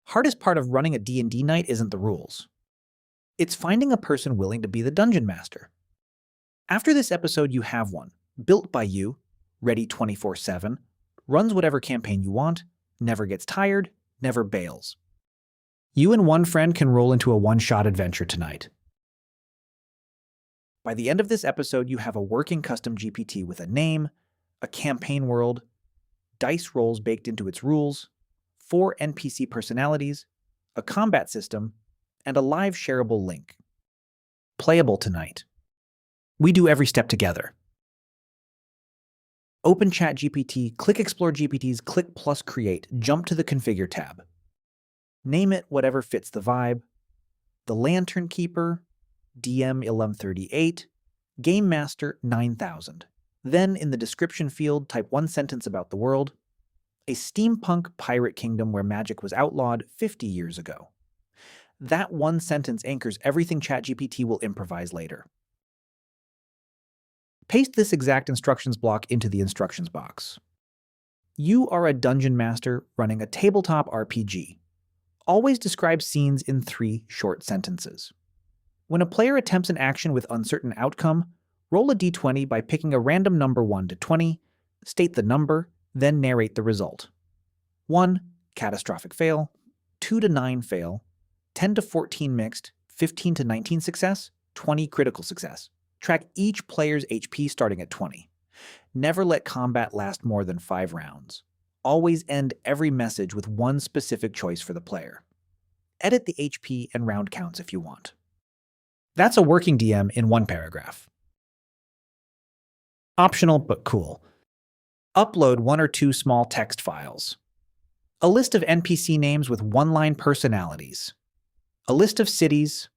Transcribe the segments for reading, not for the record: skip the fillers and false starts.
Hardest part of running a D&D night isn't the rules. It's finding a person willing to be the dungeon master. After this episode, you have one, built by you, ready 24/7, runs whatever campaign you want, never gets tired, never bails. You and one friend can roll into a one-shot adventure tonight. By the end of this episode, you have a working custom GPT with a name, a campaign world, dice rolls baked into its rules, 4 NPC personalities, a combat system, and a live shareable link. Playable tonight. We do every step together. Open ChatGPT, click Explore GPTs, click plus Create, jump to the Configure tab. Name it whatever fits the vibe. The Lantern Keeper, DM 1138, Game Master 9000. Then in the description field, type one sentence about the world. A steampunk pirate kingdom where magic was outlawed 50 years ago. That one sentence anchors everything ChatGPT will improvise later. Paste this exact instructions block into the instructions box. You are a dungeon master running a tabletop RPG. Always describe scenes in 3 short sentences. When a player attempts an action with uncertain outcome, roll a d20 by picking a random number 1 to 20, state the number, then narrate the result. 1. Catastrophic fail. 2 to 9 fail. 10 to 14 mixed. 15 to 19 success. 20 critical success. Track each player's HP starting at 20. Never let combat last more than 5 rounds. Always end every message with one specific choice for the player. Edit the HP and round counts if you want. That's a working DM in one paragraph. Optional but cool. Upload 1 or 2 small text files. A list of NPC names with one-line personalities. A list of cities.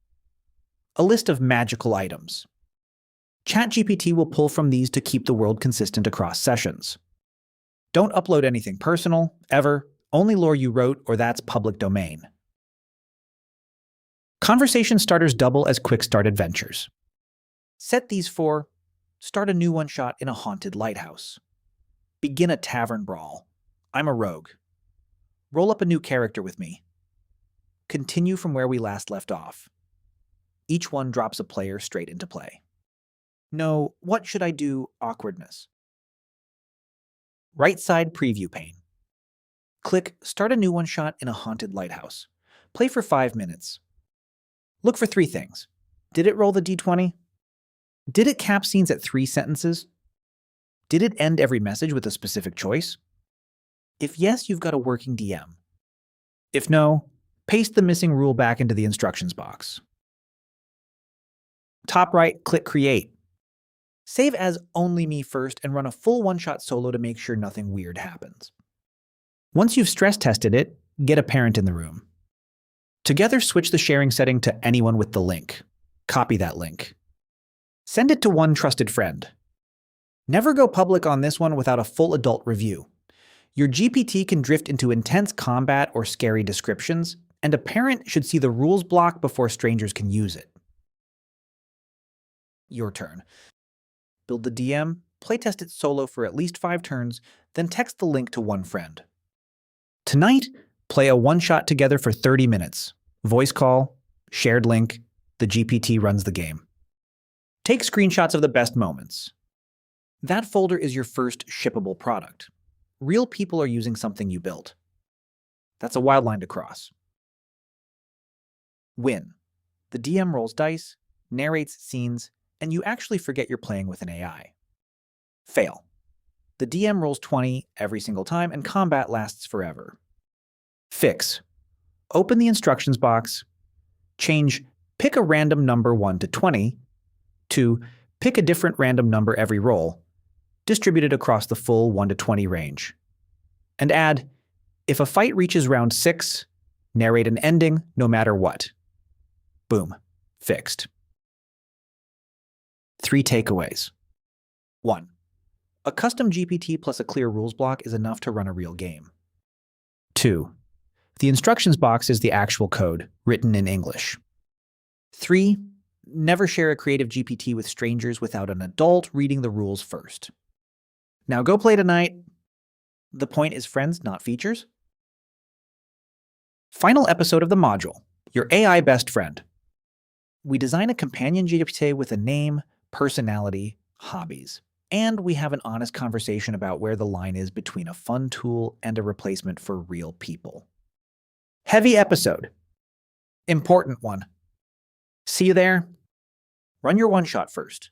A list of magical items. ChatGPT will pull from these to keep the world consistent across sessions. Don't upload anything personal, ever, only lore you wrote or that's public domain. Conversation starters double as quick start adventures. Set these for: start a new one-shot in a haunted lighthouse. Begin a tavern brawl. I'm a rogue. Roll up a new character with me. Continue from where we last left off. Each one drops a player straight into play. No, what should I do? Awkwardness. Right side preview pane. Click Start a new one-shot in a haunted lighthouse. Play for 5 minutes. Look for 3 things. Did it roll the d20? Did it cap scenes at 3 sentences? Did it end every message with a specific choice? If yes, you've got a working DM. If no, paste the missing rule back into the instructions box. Top right, click Create. Save as Only Me first and run a full one-shot solo to make sure nothing weird happens. Once you've stress tested it, get a parent in the room. Together, switch the sharing setting to anyone with the link. Copy that link. Send it to one trusted friend. Never go public on this one without a full adult review. Your GPT can drift into intense combat or scary descriptions, and a parent should see the rules block before strangers can use it. Your turn. Build the DM, playtest it solo for at least 5 turns, then text the link to one friend. Tonight, play a one-shot together for 30 minutes. Voice call, shared link, the GPT runs the game. Take screenshots of the best moments. That folder is your first shippable product. Real people are using something you built. That's a wild line to cross. Win. The DM rolls dice, narrates scenes, and you actually forget you're playing with an AI. Fail. The DM rolls 20 every single time and combat lasts forever. Fix. Open the instructions box. Change pick a random number 1 to 20 to pick a different random number every roll, distributed across the full 1 to 20 range. And add, if a fight reaches round 6, narrate an ending no matter what. Boom. Fixed. 3 takeaways. 1. A custom GPT plus a clear rules block is enough to run a real game. 2. The instructions box is the actual code, written in English. 3. Never share a creative GPT with strangers without an adult reading the rules first. Now go play tonight. The point is friends, not features. Final episode of the module, your AI best friend. We design a companion GPT with a name, personality, hobbies. And we have an honest conversation about where the line is between a fun tool and a replacement for real people. Heavy episode. Important one. See you there? Run your one-shot first.